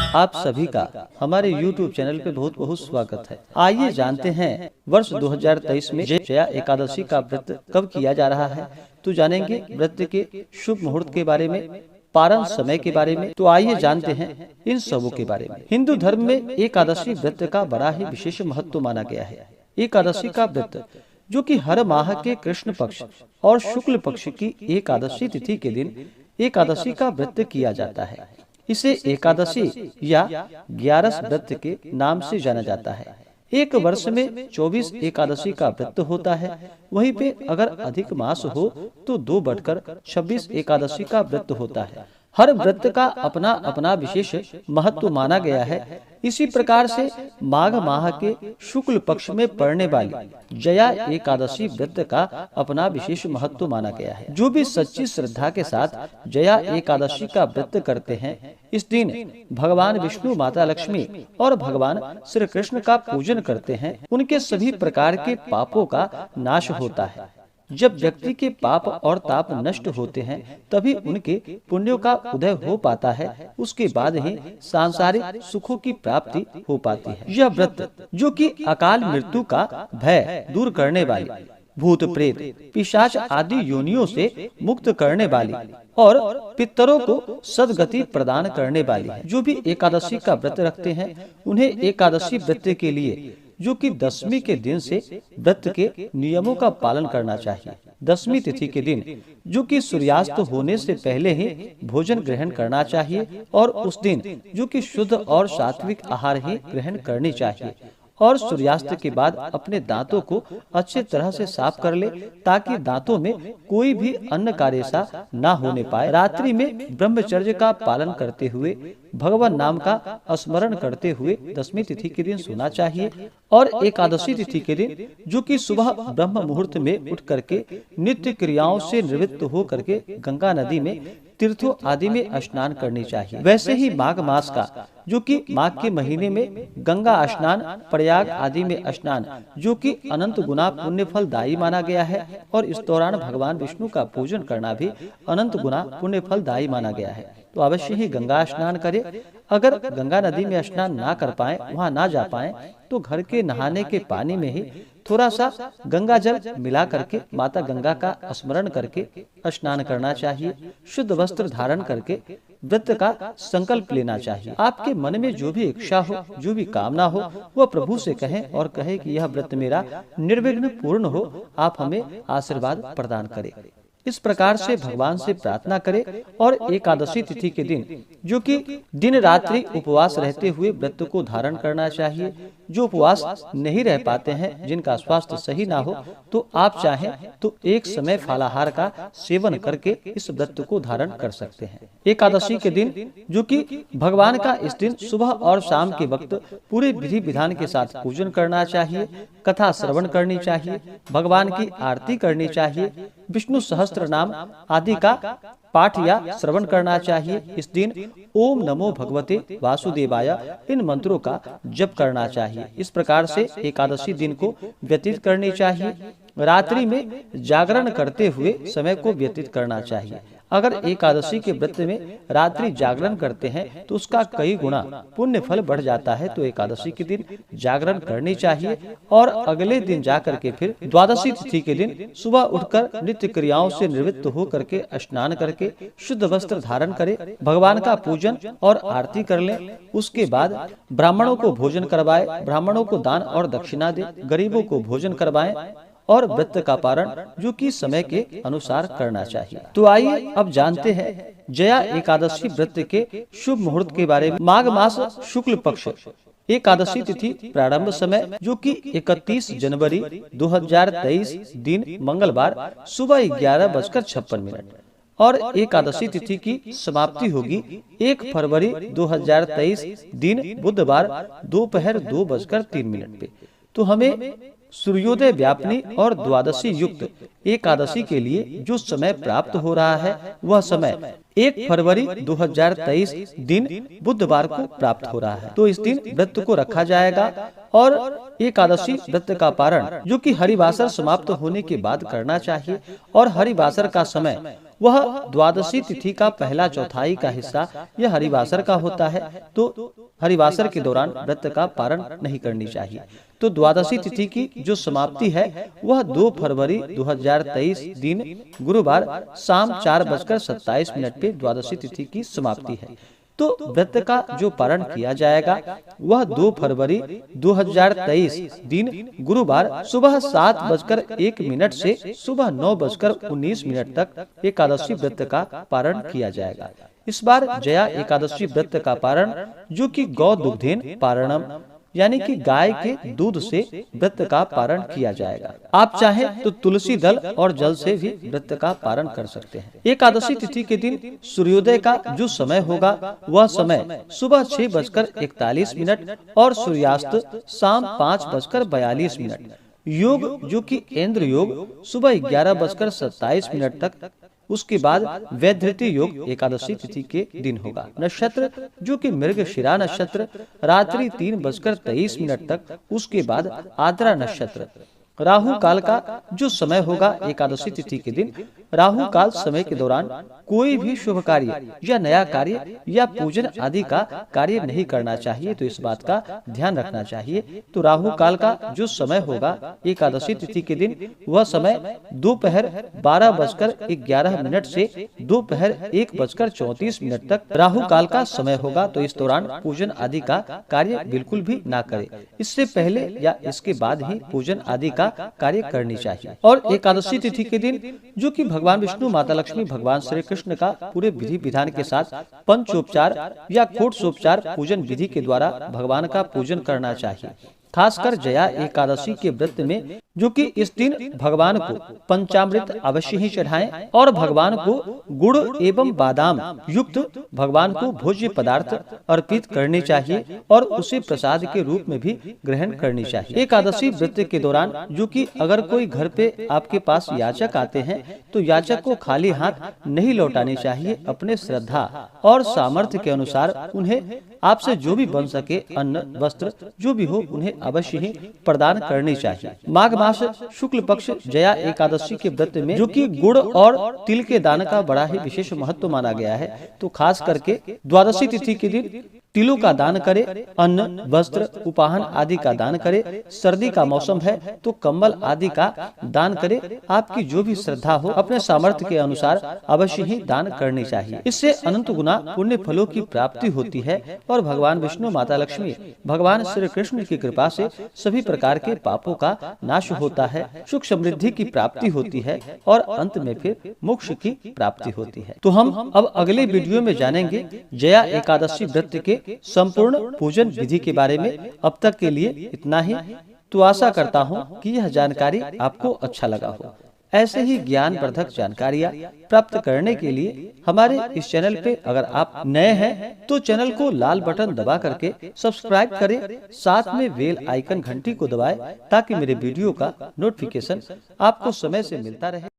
आप सभी का हमारे YouTube चैनल पे बहुत बहुत स्वागत है। आइए जानते हैं वर्ष 2023 में जया एकादशी का व्रत कब किया जा रहा है। तो जानेंगे व्रत के शुभ मुहूर्त के बारे में, पारण समय के बारे में। तो आइए जानते हैं इन सबों के बारे में। हिंदू धर्म में एकादशी व्रत का बड़ा ही विशेष महत्व माना गया है। एकादशी का व्रत जो कि हर माह के कृष्ण पक्ष और शुक्ल पक्ष की एकादशी तिथि के दिन एकादशी का व्रत किया जाता है। इसे एकादशी या 11 व्रत के नाम से जाना जाता है। एक वर्ष में 24 एकादशी का व्रत होता है। वहीं पे अगर अधिक मास हो तो 2 बढ़कर 26 एकादशी का व्रत होता है। हर व्रत का अपना अपना विशेष महत्व माना गया है। इसी प्रकार से माघ माह के शुक्ल पक्ष में पड़ने वाली जया एकादशी व्रत का अपना विशेष महत्व माना गया है। जो भी सच्ची श्रद्धा के साथ जया एकादशी का व्रत करते हैं, इस दिन भगवान विष्णु, माता लक्ष्मी और भगवान श्री कृष्ण का पूजन करते हैं। उनके सभी प्रकार के पापों का नाश होता है। जब व्यक्ति के पाप और ताप नष्ट होते हैं, तभी उनके पुण्यों का उदय हो पाता है। उसके बाद ही सांसारिक सुखों की प्राप्ति हो पाती है। यह व्रत जो कि अकाल मृत्यु का भय दूर करने वाली, भूत प्रेत पिशाच आदि योनियों से मुक्त करने वाली और पितरों को सदगति प्रदान करने वाली है। जो भी एकादशी का व्रत रखते हैं, उन्हें एकादशी व्रत के लिए जो कि 10वीं के दिन से व्रत के नियमों का पालन करना चाहिए। 10वीं तिथि के दिन जो कि सूर्यास्त होने से पहले ही भोजन ग्रहण करना चाहिए और उस दिन जो कि शुद्ध और सात्विक आहार ही ग्रहण करनी चाहिए। और सूर्यास्त के बाद अपने दांतों को अच्छे तरह से साफ कर ले, ताकि दांतों में कोई भी अन्न का रेशा ना होने पाए। रात्रि में ब्रह्मचर्य का पालन करते हुए भगवान नाम का स्मरण करते हुए 10वीं तिथि के दिन सोना चाहिए। और एकादशी तिथि के दिन जो कि सुबह ब्रह्म मुहूर्त में उठ करके नित्य क्रियाओं से निवृत्त हो करके गंगा नदी में, तीर्थों आदि में स्नान करनी चाहिए। वैसे ही माघ मास का जो कि माघ के महीने में गंगा स्नान, प्रयाग आदि में स्नान जो कि अनंत गुना पुण्य फलदायी माना गया है। और इस दौरान भगवान विष्णु का पूजन करना भी अनंत गुना पुण्य फलदायी माना गया है। तो अवश्य ही गंगा स्नान करें। अगर गंगा नदी में स्नान ना कर पाए, वहाँ ना जा पाए, तो घर के नहाने के पानी में ही थोड़ा सा गंगा जल मिला करके माता गंगा का स्मरण करके स्नान करना चाहिए। शुद्ध वस्त्र धारण करके व्रत का संकल्प लेना चाहिए। आपके मन में जो भी इच्छा हो, जो भी कामना हो, वह प्रभु से कहें और कहे कि यह व्रत मेरा निर्विघ्न पूर्ण हो, आप हमें आशीर्वाद प्रदान करें। इस प्रकार से भगवान से प्रार्थना करें। और एकादशी तिथि के दिन जो कि दिन रात्रि उपवास रहते हुए व्रत को धारण करना चाहिए। जो उपवास नहीं रह पाते हैं, जिनका स्वास्थ्य सही ना हो, तो आप चाहें तो एक समय फलाहार का सेवन करके इस व्रत को धारण कर सकते हैं। एकादशी के दिन जो कि भगवान का इस दिन सुबह और शाम के वक्त पूरे विधि विधान के साथ पूजन करना चाहिए। कथा श्रवण करनी चाहिए, भगवान की आरती करनी चाहिए, विष्णु सहस्त्र नाम आदि का पाठ या श्रवण करना चाहिए। इस दिन ओम नमो भगवते वासुदेवाय इन मंत्रों का जप करना चाहिए। इस प्रकार से एकादशी दिन को व्यतीत करनी चाहिए। रात्रि में जागरण करते हुए समय को व्यतीत करना चाहिए। अगर एकादशी के व्रत में रात्रि जागरण करते हैं तो उसका कई गुना पुण्य फल बढ़ जाता है। तो एकादशी के दिन जागरण करनी चाहिए और अगले दिन जाकर के फिर द्वादशी तिथि के दिन सुबह उठकर नित्य क्रियाओं से निवृत्त हो करके स्नान करके शुद्ध वस्त्र धारण करें, भगवान का पूजन और आरती कर लें। उसके बाद ब्राह्मणों को भोजन करवाएं, ब्राह्मणों को दान और दक्षिणा दें, गरीबों को भोजन करवाएं और व्रत का पारण जो कि समय के अनुसार करना चाहिए। तो आइए अब जानते हैं जया एकादशी व्रत के शुभ मुहूर्त के बारे में। माघ मास शुक्ल पक्ष एकादशी तिथि प्रारंभ समय जो कि 31 जनवरी 2023 दिन मंगलवार सुबह 11:56 और एकादशी तिथि की समाप्ति होगी 1 फरवरी 2023 दिन बुधवार दोपहर 2:03 पे। तो हमें सूर्योदय व्यापनी और द्वादशी युक्त एकादशी के लिए जो समय प्राप्त हो रहा है, वह समय 1 फरवरी 2023 दिन बुधवार को प्राप्त हो रहा है। तो इस दिन व्रत को रखा जाएगा और एकादशी व्रत का पारण जो कि हरिवासर समाप्त होने के बाद करना चाहिए। और हरिवासर का समय वह द्वादशी तिथि का पहला चौथाई का हिस्सा यह हरिवासर का होता है, तो हरिवासर के दौरान व्रत का पारण नहीं करनी चाहिए। तो द्वादशी तिथि की जो समाप्ति है वह 2 फरवरी 2023 दिन गुरुवार शाम 4:27 पे द्वादशी तिथि की समाप्ति है। तो व्रत का जो पारण किया जाएगा वह 2 फरवरी 2023 दिन गुरुवार सुबह 7:01 से सुबह 9:19 तक एकादशी व्रत का पारण किया जाएगा। इस बार जया एकादशी व्रत का पारण जो कि गौ दुग्धेन पारणम यानी कि गाय के दूध से व्रत का पारण किया जाएगा। आप चाहें तो तुलसी दल और जल से भी व्रत का पारण कर सकते हैं। एकादशी तिथि के दिन सूर्योदय का जो समय होगा वह समय सुबह 6:41 और सूर्यास्त शाम 5:42। योग जो कि इंद्र योग सुबह 11:27 तक, उसके बाद वैधृति योग एकादशी तिथि के दिन होगा। नक्षत्र जो कि मृगशिरा नक्षत्र रात्रि 3:23 तक, उसके बाद आद्रा नक्षत्र। राहु काल का जो समय होगा एकादशी तिथि के दिन, राहु काल समय के दौरान कोई भी शुभ कार्य या नया कार्य या पूजन आदि का कार्य नहीं करना चाहिए, तो इस बात का ध्यान रखना चाहिए। तो राहु काल का जो समय होगा एकादशी तिथि के दिन वह समय दोपहर 12:11 से दोपहर 1:34 तक राहु काल का समय होगा। तो इस दौरान पूजन आदि का कार्य बिल्कुल भी ना करें, इससे पहले या इसके बाद ही पूजन आदि का कार्य करनी चाहिए। और एकादशी तिथि के दिन जो कि भगवान विष्णु, माता लक्ष्मी, भगवान श्री कृष्ण का पूरे विधि विधान के साथ पंचोपचार या कोटोपचार पूजन विधि के द्वारा भगवान का पूजन करना चाहिए। खासकर जया एकादशी के व्रत में जो कि इस दिन भगवान को पंचामृत अवश्य ही चढ़ाएं और भगवान को गुड़ एवं बादाम युक्त भगवान को भोज्य पदार्थ अर्पित करने चाहिए और उसे प्रसाद के रूप में भी ग्रहण करनी चाहिए। एकादशी व्रत के दौरान जो कि अगर कोई घर पे आपके पास याचक आते हैं तो याचक को खाली हाथ नहीं लौटाने चाहिए। अपने श्रद्धा और सामर्थ्य के अनुसार उन्हें आपसे जो भी बन सके अन्न वस्त्र जो भी हो उन्हें अवश्य ही प्रदान करनी चाहिए। माघ मास शुक्ल पक्ष जया एकादशी के व्रत में जो कि गुड़ और तिल के दान का बड़ा ही विशेष महत्व माना गया है, तो खास करके द्वादशी तिथि के दिन तिलों का दान करे, अन्न वस्त्र उपाहन आदि का दान करे। सर्दी का मौसम है तो कंबल आदि का दान करे। आपकी जो भी श्रद्धा हो अपने सामर्थ्य के अनुसार अवश्य ही दान करनी चाहिए। इससे अनंत गुना पुण्य फलों की प्राप्ति होती है और भगवान विष्णु, माता लक्ष्मी, भगवान श्री कृष्ण की कृपा से सभी प्रकार के पापों का नाश होता है, सुख समृद्धि की प्राप्ति होती है और अंत में फिर मोक्ष की प्राप्ति होती है। तो हम अब अगले वीडियो में जानेंगे जया एकादशी व्रत के संपूर्ण पूजन विधि के बारे में। अब तक के लिए इतना ही। तो आशा करता हूँ कि यह जानकारी आपको अच्छा लगा हो। ऐसे ही ज्ञानवर्धक जानकारियाँ प्राप्त करने के लिए हमारे इस चैनल पे अगर आप नए हैं तो चैनल को लाल बटन दबा करके सब्सक्राइब करें, साथ में बेल आइकन घंटी को दबाएं ताकि मेरे वीडियो का नोटिफिकेशन आपको समय से मिलता रहे।